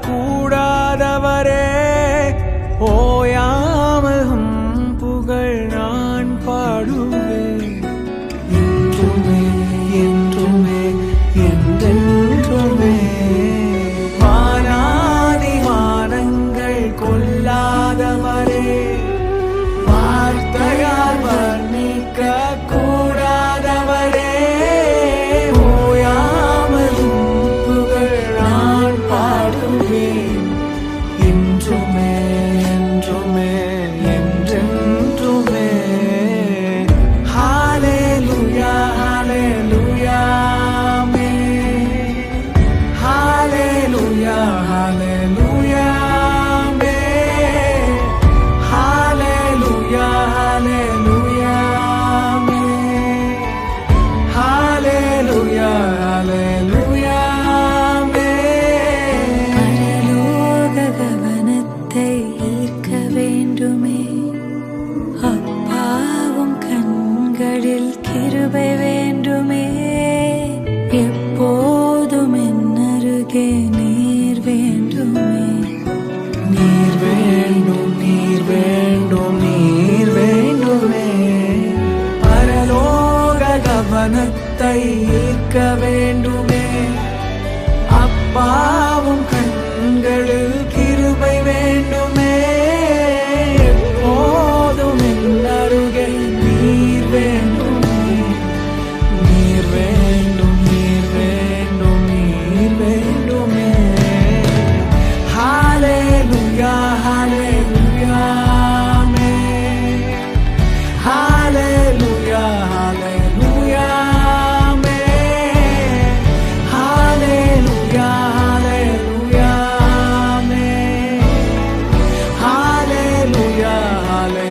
கூடாதவரே ஓயாமல் புகழ் நான் பாடுவேன் என்றுமே என்றுமே என்றென்றுமே. வானாதி வானங்கள் கொல்லாதவரே வார்த்தையால் வர்ணிக்க கூடாதவரே ஓயாமல் புகழ் நான் பாடுவேன் என்றுமே என்றுமே என்றென்றுமே. ஹalleluya ஹalleluya ஆமென். ஹalleluya ஹalleluya ஆமென். ஹalleluya ஹalleluya ஆமென். ஹalleluya ஹalleluya ஆமென். பரலோக கவனத்தை ஈர்க்க வேண்டுமே, அப்பாவும் கண்களில் கிருபை வேண்டுமே. எப்போதும் என் அருகே நீர் வேண்டுமே. நீர் வேண்டும் நீர் வேண்டும் நீர் வேண்டுமே. பரலோக கவனத்தை ஈர்க்க வேண்டுமே, அப்பா